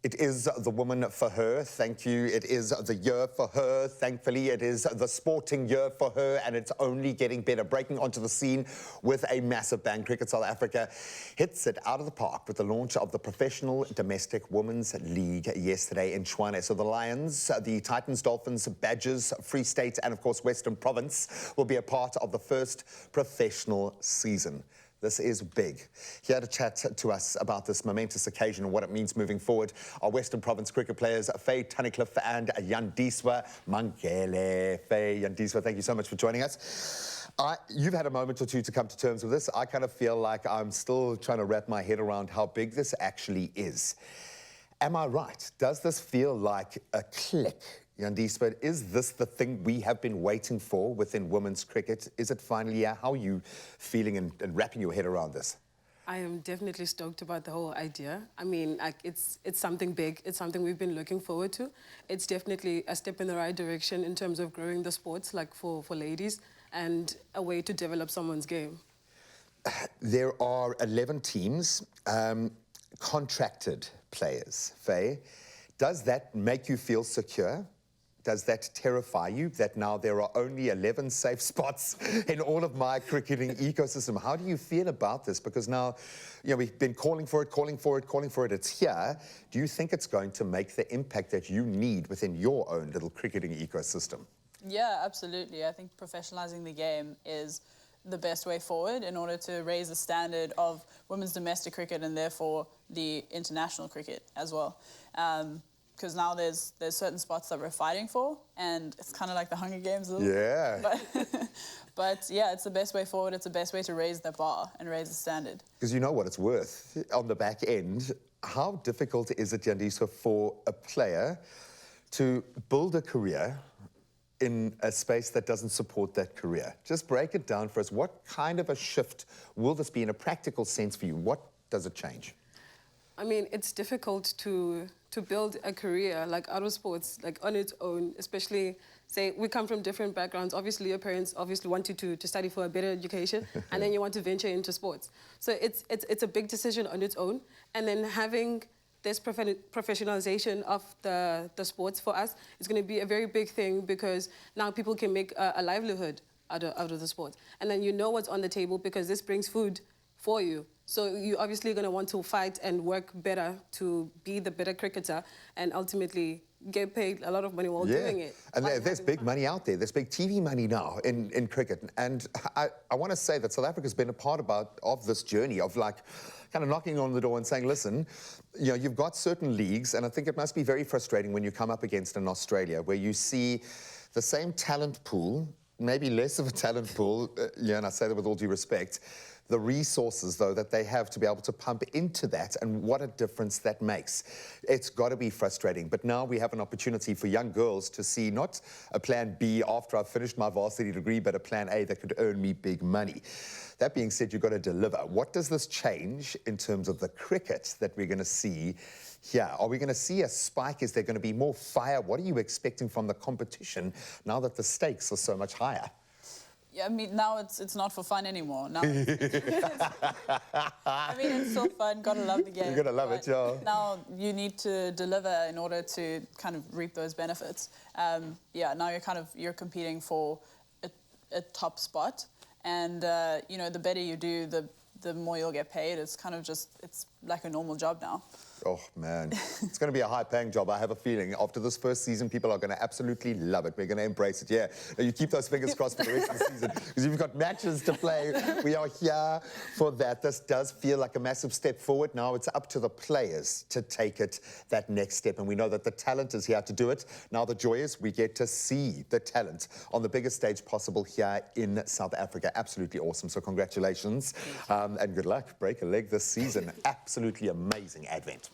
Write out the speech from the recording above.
It is the woman for her, thank you. It is the year for her, thankfully. It is the sporting year for her, and it's only getting better. Breaking onto the scene with a massive bang, Cricket South Africa hits it out of the park with the launch of the Professional Domestic Women's League yesterday in Tshwane. So the Lions, the Titans, Dolphins, Badgers, Free State, and of course Western Province will be a part of the first professional season. This is big. Here to chat to us about this momentous occasion and what it means moving forward are Western Province cricket players Faye Tunnicliffe and Yandiswa Mangele. Faye, Yandiswa, thank you so much for joining us. You've had a moment or two to come to terms with this. I kind of feel like I'm still trying to wrap my head around how big this actually is. Am I right? Does this feel like a click? Yandiswa, is this the thing we have been waiting for within women's cricket? Is it finally here? How are you feeling and wrapping your head around this? I am definitely stoked about the whole idea. I mean, it's something big. It's something we've been looking forward to. It's definitely a step in the right direction in terms of growing the sports, like for ladies, and a way to develop someone's game. There are 11 teams, contracted players, Faye. Does that make you feel secure? Does that terrify you, that now there are only 11 safe spots in all of my cricketing ecosystem? How do you feel about this? Because now, you know, we've been calling for it, it's here. Do you think it's going to make the impact that you need within your own little cricketing ecosystem? Yeah, absolutely. I think professionalizing the game is the best way forward in order to raise the standard of women's domestic cricket and therefore the international cricket as well. Because now there's certain spots that we're fighting for, and it's kind of like the Hunger Games a little bit. But yeah, it's the best way forward. It's the best way to raise the bar and raise the standard. Because you know what it's worth on the back end. How difficult is it, Yandiswa, for a player to build a career in a space that doesn't support that career? Just break it down for us. What kind of a shift will this be in a practical sense for you? What does it change? I mean, it's difficult to build a career like out of sports, like on its own, especially, say, we come from different backgrounds. Obviously, your parents obviously want you to study for a better education, and then you want to venture into sports. So it's a big decision on its own. And then having this professionalization of the sports for us is going to be a very big thing, because now people can make a livelihood out of the sport. And then you know what's on the table, because this brings food for you. So you're obviously going to want to fight and work better to be the better cricketer and ultimately get paid a lot of money while doing it. And there's big money out there. There's big TV money now in cricket. And I want to say that South Africa's been a part of this journey of like kind of knocking on the door and saying, listen, you know, you've got certain leagues, and I think it must be very frustrating when you come up against an Australia where you see the same talent pool, maybe less of a talent pool, and I say that with all due respect, the resources, though, that they have to be able to pump into that, and what a difference that makes. It's got to be frustrating. But now we have an opportunity for young girls to see not a plan B after I've finished my varsity degree, but a plan A that could earn me big money. That being said, you've got to deliver. What does this change in terms of the cricket that we're going to see here? Are we going to see a spike? Is there going to be more fire? What are you expecting from the competition now that the stakes are so much higher? Yeah, I mean, now it's not for fun anymore. Now I mean, it's still fun. Gotta love the game. You're gonna love it, yeah. Now you need to deliver in order to kind of reap those benefits. Yeah, now you're competing for a top spot, and you know, the better you do, the more you'll get paid. It's kind of it's like a normal job now. Oh, man. It's going to be a high-paying job. I have a feeling after this first season, people are going to absolutely love it. We're going to embrace it. Yeah, you keep those fingers crossed for the rest of the season, because you've got matches to play. We are here for that. This does feel like a massive step forward. Now it's up to the players to take it that next step, and we know that the talent is here to do it. Now the joy is we get to see the talent on the biggest stage possible here in South Africa. Absolutely awesome. So congratulations, and good luck. Break a leg this season. Absolutely amazing advent.